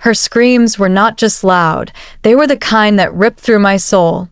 Her screams were not just loud, they were the kind that ripped through my soul.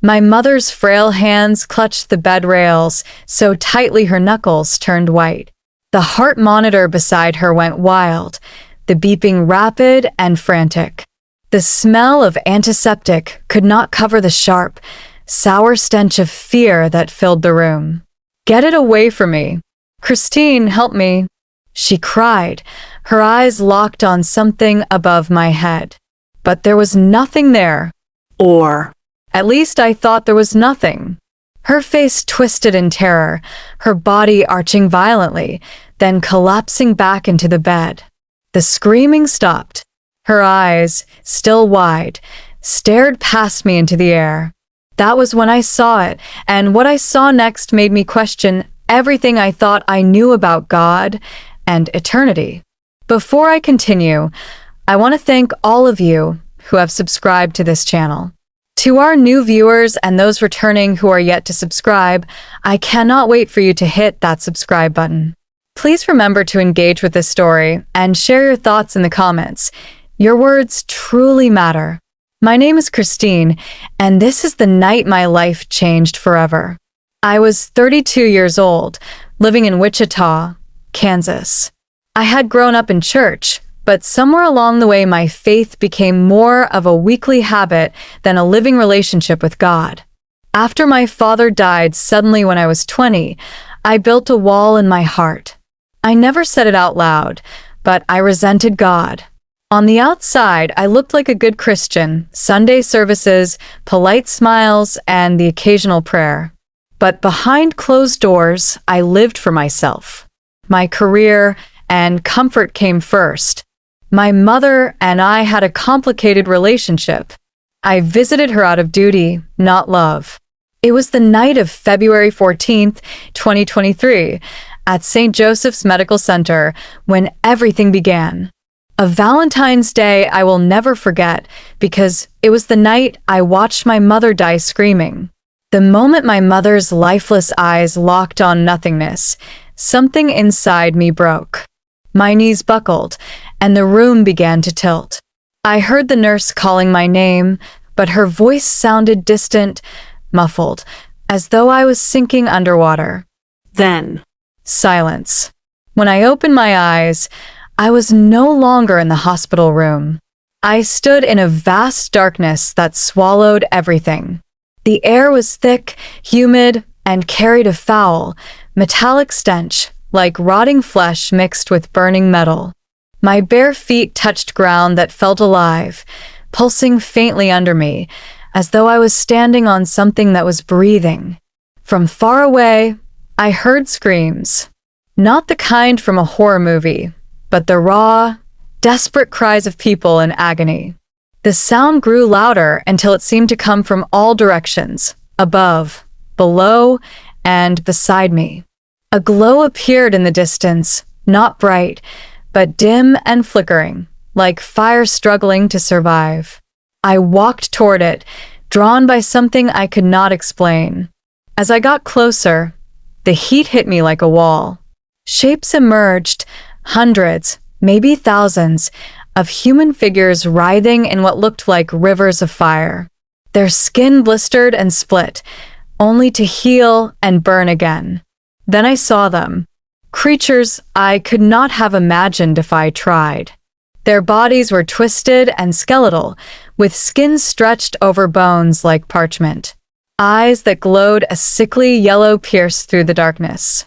My mother's frail hands clutched the bed rails so tightly her knuckles turned white. The heart monitor beside her went wild, the beeping rapid and frantic. The smell of antiseptic could not cover the sharp, sour stench of fear that filled the room. "Get it away from me. Christine, help me," she cried, her eyes locked on something above my head. But there was nothing there. Or, at least I thought there was nothing. Her face twisted in terror, her body arching violently, then collapsing back into the bed. The screaming stopped. Her eyes, still wide, stared past me into the air. That was when I saw it, and what I saw next made me question everything I thought I knew about God and eternity. Before I continue, I want to thank all of you who have subscribed to this channel. To our new viewers and those returning who are yet to subscribe, I cannot wait for you to hit that subscribe button. Please remember to engage with this story and share your thoughts in the comments. Your words truly matter. My name is Christine, and this is the night my life changed forever. I was 32 years old, living in Wichita, Kansas. I had grown up in church, but somewhere along the way my faith became more of a weekly habit than a living relationship with God. After my father died suddenly when I was 20, I built a wall in my heart. I never said it out loud, but I resented God. On the outside, I looked like a good Christian, Sunday services, polite smiles, and the occasional prayer. But behind closed doors, I lived for myself. My career and comfort came first. My mother and I had a complicated relationship. I visited her out of duty, not love. It was the night of February 14th, 2023, at St. Joseph's Medical Center, when everything began. A Valentine's Day I will never forget because it was the night I watched my mother die screaming. The moment my mother's lifeless eyes locked on nothingness, something inside me broke. My knees buckled, and the room began to tilt. I heard the nurse calling my name, but her voice sounded distant, muffled, as though I was sinking underwater. Then, silence. When I opened my eyes, I was no longer in the hospital room. I stood in a vast darkness that swallowed everything. The air was thick, humid, and carried a foul, metallic stench, like rotting flesh mixed with burning metal. My bare feet touched ground that felt alive, pulsing faintly under me, as though I was standing on something that was breathing. From far away, I heard screams. Not the kind from a horror movie, but the raw, desperate cries of people in agony. The sound grew louder until it seemed to come from all directions, above, below, and beside me. A glow appeared in the distance, not bright, but dim and flickering, like fire struggling to survive. I walked toward it, drawn by something I could not explain. As I got closer, the heat hit me like a wall. Shapes emerged, hundreds, maybe thousands, of human figures writhing in what looked like rivers of fire. Their skin blistered and split, only to heal and burn again. Then I saw them. Creatures I could not have imagined if I tried. Their bodies were twisted and skeletal, with skin stretched over bones like parchment. Eyes that glowed a sickly yellow pierced through the darkness.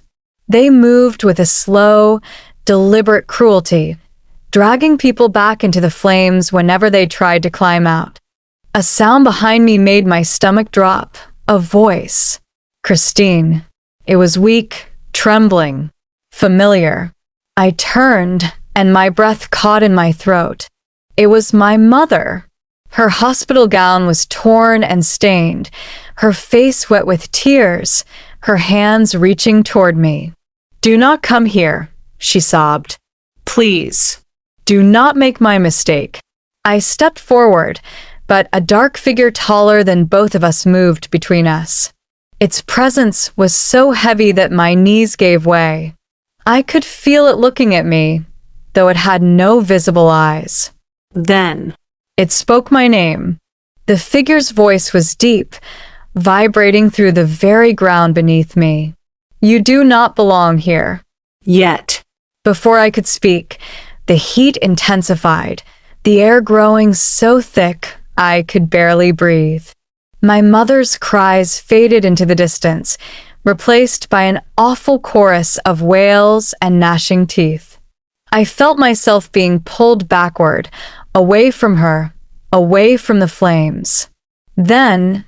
They moved with a slow, deliberate cruelty, dragging people back into the flames whenever they tried to climb out. A sound behind me made my stomach drop, a voice. Christine. It was weak, trembling, familiar. I turned, and my breath caught in my throat. It was my mother. Her hospital gown was torn and stained, her face wet with tears, her hands reaching toward me. "Do not come here," she sobbed. "Please, do not make my mistake." I stepped forward, but a dark figure taller than both of us moved between us. Its presence was so heavy that my knees gave way. I could feel it looking at me, though it had no visible eyes. Then, It spoke my name. The figure's voice was deep, vibrating through the very ground beneath me. You do not belong here. yet, Before I could speak, the heat intensified, the air growing so thick I could barely breathe. My mother's cries faded into the distance, replaced by an awful chorus of wails and gnashing teeth. I felt myself being pulled backward, away from her, away from the flames. Then,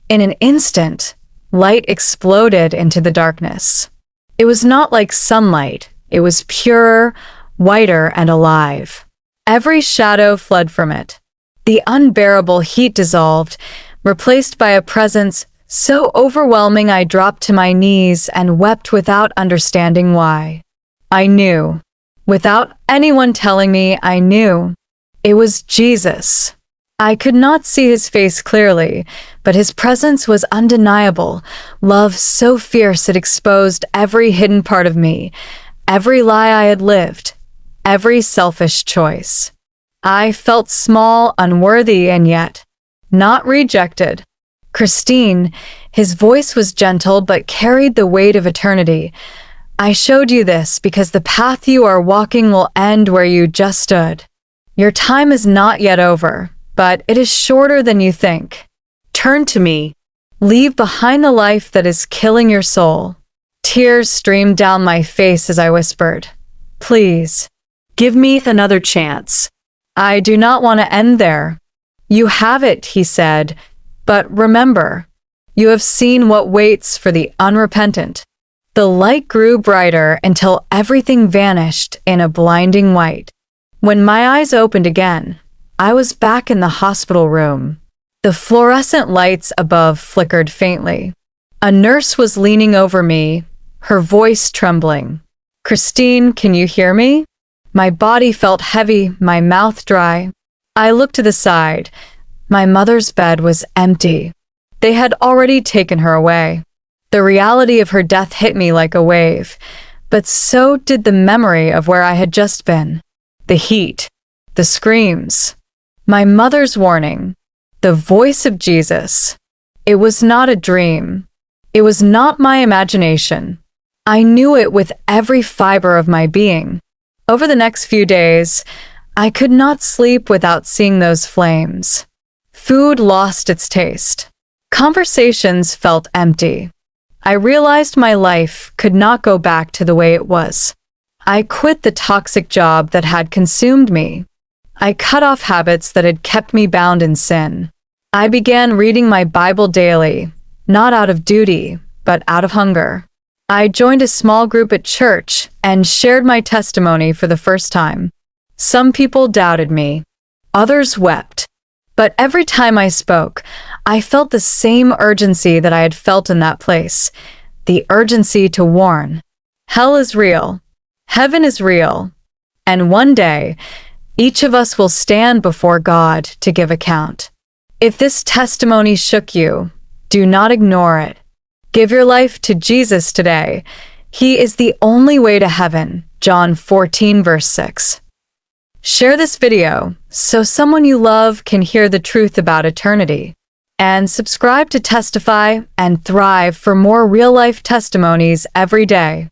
in an instant, light exploded into the darkness. It was not like sunlight. It was purer, whiter, and alive. Every shadow fled from it. The unbearable heat dissolved, replaced by a presence so overwhelming I dropped to my knees and wept without understanding why. I knew. Without anyone telling me, I knew. It was Jesus. I could not see his face clearly, but his presence was undeniable. Love so fierce it exposed every hidden part of me, every lie I had lived, every selfish choice. I felt small, unworthy, and yet not rejected. Christine, his voice was gentle but carried the weight of eternity. I showed you this because the path you are walking will end where you just stood. Your time is not yet over, but it is shorter than you think. Turn to me. Leave behind the life that is killing your soul. Tears streamed down my face as I whispered, "Please, give me another chance. I do not want to end there." "You have it," he said, "but remember, you have seen what waits for the unrepentant." The light grew brighter until everything vanished in a blinding white. When my eyes opened again, I was back in the hospital room. The fluorescent lights above flickered faintly. A nurse was leaning over me, her voice trembling. "Christine, can you hear me?" My body felt heavy, my mouth dry. I looked to the side. My mother's bed was empty. They had already taken her away. The reality of her death hit me like a wave, but so did the memory of where I had just been. The heat, the screams, my mother's warning, the voice of Jesus. It was not a dream. It was not my imagination. I knew it with every fiber of my being. Over the next few days, I could not sleep without seeing those flames. Food lost its taste. Conversations felt empty. I realized my life could not go back to the way it was. I quit the toxic job that had consumed me. I cut off habits that had kept me bound in sin. I began reading my Bible daily, not out of duty, but out of hunger. I joined a small group at church and shared my testimony for the first time. Some people doubted me. Others wept. But every time I spoke, I felt the same urgency that I had felt in that place. The urgency to warn. Hell is real. Heaven is real. And one day, each of us will stand before God to give account. If this testimony shook you, do not ignore it. Give your life to Jesus today. He is the only way to heaven. John 14, verse 6. Share this video so someone you love can hear the truth about eternity. And subscribe to Testify and Thrive for more real-life testimonies every day.